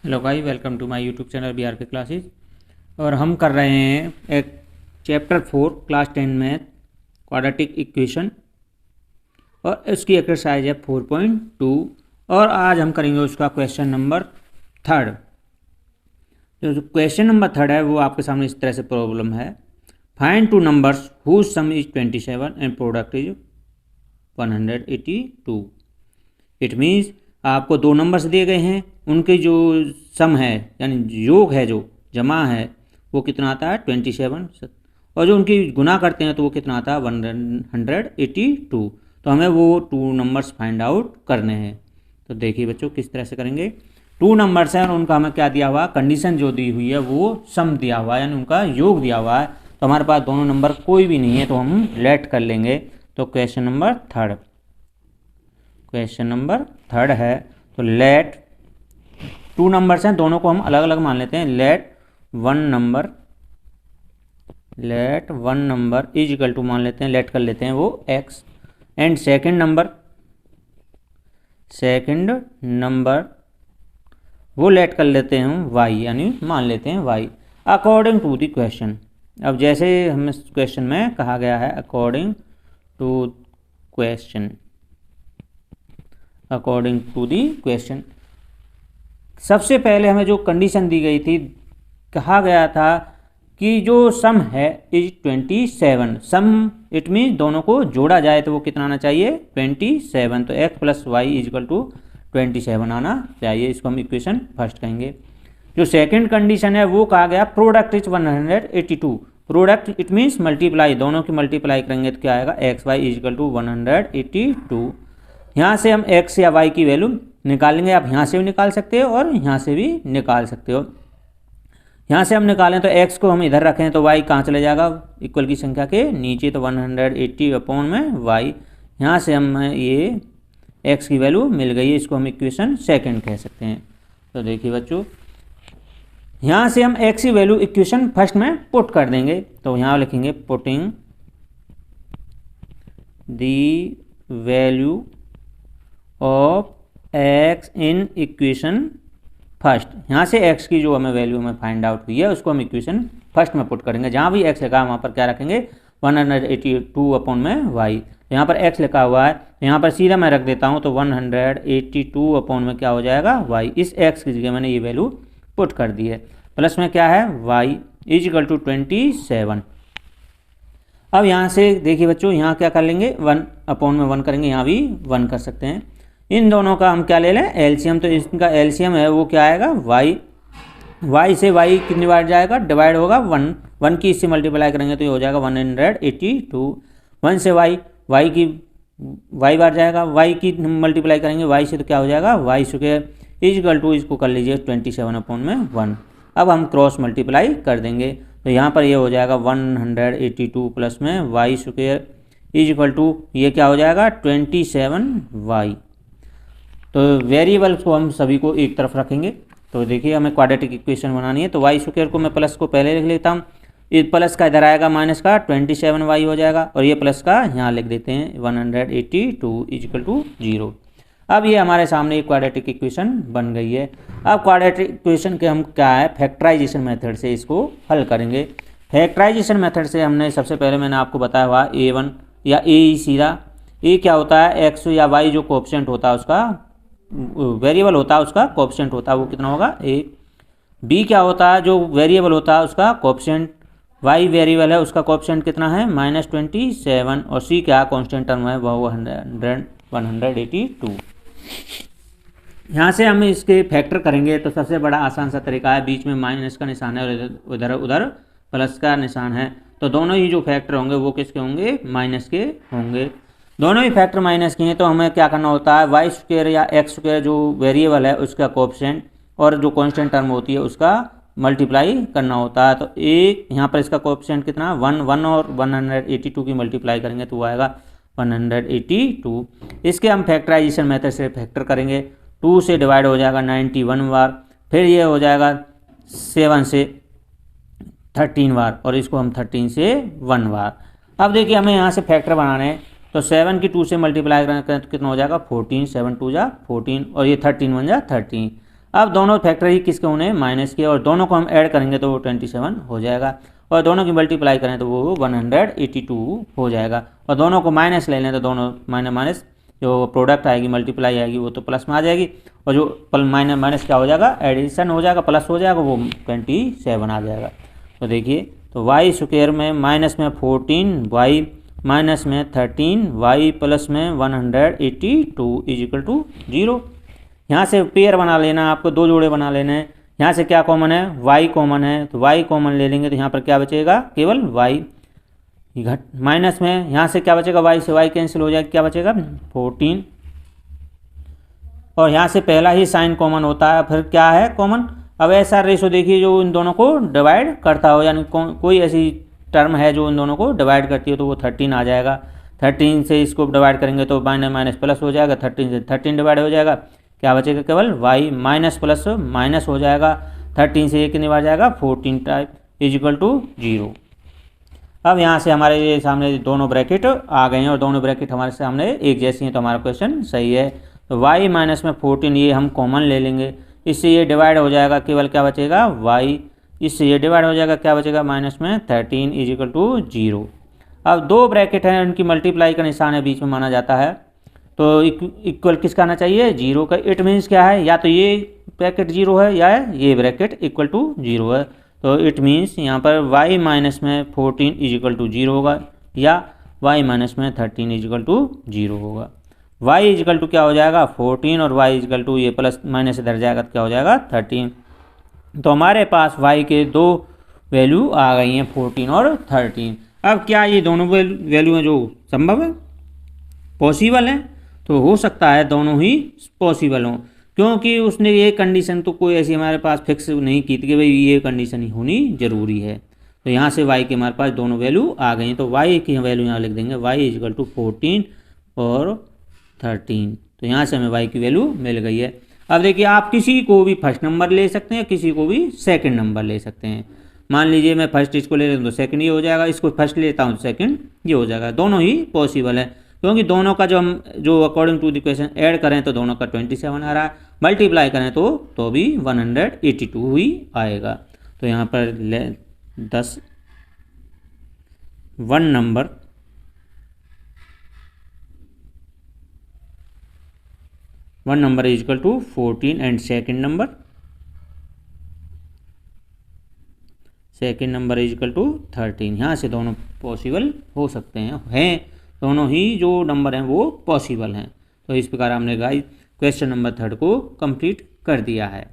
Hello guys, welcome to my YouTube channel BR के classes. और हम कर रहे हैं एक chapter 4 class 10 math quadratic equation और इसकी एक्सरसाइज है 4.2। और आज हम करेंगे उसका क्वेश्चन नंबर 3। जो क्वेश्चन नंबर 3 है वो आपके सामने इस तरह से प्रॉब्लम है। Find two numbers whose sum is 27 and product is 182। It means आपको दो नंबर्स दिए गए हैं, उनके जो सम है यानी योग है, जो जमा है, वो कितना आता है 27, और जो उनकी गुना करते हैं तो वो कितना आता है 182। तो हमें वो टू नंबर्स फाइंड आउट करने हैं। तो देखिए बच्चों किस तरह से करेंगे। टू नंबर्स हैं और उनका हमें क्या दिया हुआ, कंडीशन जो दी हुई है वो सम दिया हुआ है, यानी उनका योग दिया हुआ है। तो हमारे पास दोनों नंबर कोई भी नहीं है तो हम लेट कर लेंगे। तो क्वेश्चन नंबर 3 है। तो लेट टू नंबर्स हैं, दोनों को हम अलग अलग मान लेते हैं। Let one number is equal to मान लेते हैं, लेट कर लेते हैं वो x, एंड सेकंड नंबर वो लेट कर लेते हैं हम y, यानी मान लेते हैं y according to the question. अब जैसे हमें क्वेश्चन में कहा गया है अकॉर्डिंग टू दी क्वेश्चन, सबसे पहले हमें जो कंडीशन दी गई थी, कहा गया था कि जो सम है इज 27। सम इट मीन दोनों को जोड़ा जाए तो वो कितना आना चाहिए 27। तो x plus y is equal to 27 आना चाहिए। इसको हम इक्वेशन फर्स्ट कहेंगे। जो सेकंड कंडीशन है वो कहा गया product is 182। Product it means multiply, दोनों की मल्टीप्लाई करेंगे तो क्या आएगा x y is equal to 182। यहाँ से हम x या y की वैल्यू निकालेंगे। आप यहाँ से भी निकाल सकते हो और यहाँ से भी निकाल सकते हो। यहाँ से हम निकालें तो x को हम इधर रखें तो y कहाँ चले जाएगा, इक्वल की संख्या के नीचे, तो 180 अपॉन में y। यहाँ से हम ये x की वैल्यू मिल गई है, इसको हम इक्वेशन सेकंड कह सकते हैं। तो देखिए बच्चों, यहाँ से हम x की वैल्यू इक्वेशन फर्स्ट में पुट कर देंगे। तो यहाँ लिखेंगे putting the value of x in equation first. यहाँ से x की जो हमें वैल्यू हमें फाइंड आउट हुई है उसको हम इक्वेशन फर्स्ट में पुट करेंगे। जहाँ भी x लिखा है वहाँ पर क्या रखेंगे 182 अपॉन में y। यहाँ पर x लिखा हुआ है, यहाँ पर सीधा मैं रख देता हूँ, तो 182 अपॉन में क्या हो जाएगा y। इस x की जगह मैंने ये वैल्यू पुट कर दी है। प्लस में क्या है y इज इक्वल टू 27। अब यहाँ से देखिए बच्चों, यहाँ क्या कर लेंगे 1 अपॉन में 1 करेंगे, यहाँ भी 1 कर सकते हैं। इन दोनों का हम क्या ले लें एलसीएम। तो इसका एलसीएम है वो क्या आएगा y से y कितनी बार जाएगा, डिवाइड होगा 1 की इससे मल्टीप्लाई करेंगे तो ये हो जाएगा 182। 1 से y की y बार जाएगा, y की मल्टीप्लाई करेंगे y से तो क्या हो जाएगा y square is equal to, इसको कर लीजिए 27 अपॉन में 1। अब हम क्रॉस मल्टीप्लाई कर देंगे तो यहाँ पर ये हो जाएगा 182 प्लस में y square is equal to, ये क्या हो जाएगा 27y। तो वेरिएबल्स को हम सभी को एक तरफ रखेंगे। तो देखिए हमें क्वाड्रेटिक इक्वेशन बनानी है, तो वाई स्क्वायर को मैं प्लस को पहले लिख लेता हूँ। इस प्लस का इधर आएगा माइनस का 27y हो जाएगा, और ये प्लस का यहाँ लिख देते हैं 182 इज इक्वल टू 0। अब ये हमारे सामने एक क्वाड्रेटिक इक्वेशन बन गई है। अब क्वाड्रेटिक इक्वेशन के हम क्या है फैक्टराइजेशन मेथड से इसको हल करेंगे। फैक्टराइजेशन मेथड से हमने सबसे पहले मैंने आपको बताया हुआ a1 या a सीधा, a क्या होता है x या y जो कोएफिशिएंट होता है उसका वेरिएबल होता है, उसका कोएफिशिएंट होता है वो कितना होगा 1। b क्या होता है, जो वेरिएबल होता है उसका कोएफिशिएंट, y वेरिएबल है उसका कोएफिशिएंट कितना है -27, और c क्या कांस्टेंट टर्म है वो 182। यहाँ से हम इसके फैक्टर करेंगे तो सबसे बड़ा आसान सा तरीका है, बीच में माइनस का निशान है और उधर प्लस का निशान है, तो दोनों ही जो फैक्टर होंगे वो किसके होंगे माइनस के होंगे। दोनों ही फैक्टर माइनस के हैं तो हमें क्या करना होता है वाई स्क्वायर या एक्स स्क्वायर जो वेरिएबल है उसका कोएफिशिएंट और जो कांस्टेंट टर्म होती है उसका मल्टीप्लाई करना होता है। तो एक यहाँ पर इसका कोएफिशिएंट कितना 1 और 182 की मल्टीप्लाई करेंगे तो वो आएगा 182। इसके हम फैक्टराइजेशन मेथड से फैक्टर करेंगे। 2 से डिवाइड हो जाएगा 91 बार, फिर ये हो जाएगा 7 से 13 बार, और इसको हम 13 से 1 बार। अब देखिए हमें यहाँ से फैक्टर बनाने हैं, तो 7 की 2 से मल्टीप्लाई करें तो कितना हो जाएगा 14, 7 2 जा 14, और ये 13 1 जा 13। अब दोनों फैक्टर ही किसके होने माइनस के, और दोनों को हम ऐड करेंगे तो वो 27 हो जाएगा, और दोनों की मल्टीप्लाई करें तो वो 182 हो जाएगा, और दोनों को माइनस ले लें तो दोनों माइनस माइनस जो प्रोडक्ट आएगी मल्टीप्लाई आएगी वो तो प्लस में आ जाएगी, और जो माइनस माइनस क्या हो जाएगा एडिशन हो जाएगा, प्लस हो जाएगा, वो 27 आ जाएगा। तो देखिए तो वाई स्क्वायर में माइनस में 14 वाई माइनस में 13 वाई प्लस में 182 इज इक्वल टू 0। यहाँ से पेयर बना लेना, आपको दो जोड़े बना लेने हैं। यहाँ से क्या कॉमन है y कॉमन है, तो y कॉमन ले लेंगे तो यहाँ पर क्या बचेगा केवल y घट, माइनस में यहाँ से क्या बचेगा y से y कैंसिल हो जाएगा, क्या बचेगा 14, और यहाँ से पहला ही साइन कॉमन होता है, फिर क्या है कॉमन। अब ऐसा रेशो देखिए जो इन दोनों को डिवाइड करता हो, यानी कोई ऐसी टर्म है जो इन दोनों को डिवाइड करती है तो वो 13 आ जाएगा। 13 से इसको डिवाइड करेंगे तो माइनस माइनस प्लस हो जाएगा, 13 से 13 डिवाइड हो जाएगा, क्या बचेगा केवल y माइनस प्लस माइनस हो जाएगा, 13 से ये कितनी बार जाएगा 14 टाइप इज इक्वल टू 0। अब यहाँ से हमारे ये सामने दोनों ब्रैकेट आ गए हैं और दोनों ब्रैकेट हमारे सामने एक जैसी हैं, तो हमारा क्वेश्चन सही है। तो y माइनस में 14 ये हम कॉमन ले लेंगे, इससे ये डिवाइड हो जाएगा, केवल क्या बचेगा y, इससे ये डिवाइड हो जाएगा, क्या बचेगा माइनस में 13 इज इक्वल टू 0। अब दो ब्रैकेट हैं उनकी मल्टीप्लाई का निशान है बीच में माना जाता है, तो इक्वल किसका आना चाहिए 0 का। इट मीन्स क्या है, या तो ये ब्रैकेट 0 है या ये ब्रैकेट इक्वल टू 0 है, तो इट मीन्स यहाँ पर y माइनस में 14 इज इक्वल टू 0 होगा, या y माइनस में 13 इज इक्वल टू 0 होगा। y इज इक्वल टू क्या हो जाएगा 14, और y इज इक्वल टू ये प्लस माइनस इधर जाएगा तो क्या हो जाएगा 13। तो हमारे पास y के दो वैल्यू आ गई हैं 14 और 13। अब क्या ये दोनों वैल्यू हैं जो संभव है, पॉसिबल है, तो हो सकता है दोनों ही पॉसिबल हों, क्योंकि उसने ये कंडीशन तो कोई ऐसी हमारे पास फिक्स नहीं की थी कि भाई ये कंडीशन ही होनी जरूरी है। तो यहाँ से y के हमारे पास दोनों वैल्यू आ गई हैं, तो y की वैल्यू यहाँ लिख देंगे y इज इक्वल टू 14 और 13। तो यहाँ से हमें y की वैल्यू मिल गई है। अब देखिए आप किसी को भी फर्स्ट नंबर ले सकते हैं, किसी को भी सेकंड नंबर ले सकते हैं। मान लीजिए मैं फर्स्ट इसको ले लेता हूँ तो सेकंड ये हो जाएगा, इसको फर्स्ट लेता हूँ तो सेकंड ये हो जाएगा, दोनों ही पॉसिबल है, क्योंकि दोनों का जो according to the equation add करें तो दोनों का 27 आ रहा है, मल्टीप्लाई करें तो भी 182 ही आएगा। तो यहाँ पर 10 one number is equal to 14 and second number is equal to 13। यहाँ से दोनों पॉसिबल हो सकते हैं दोनों ही जो नंबर हैं वो पॉसिबल हैं। तो इस प्रकार हमने गाइस क्वेश्चन नंबर 3 को कंप्लीट कर दिया है।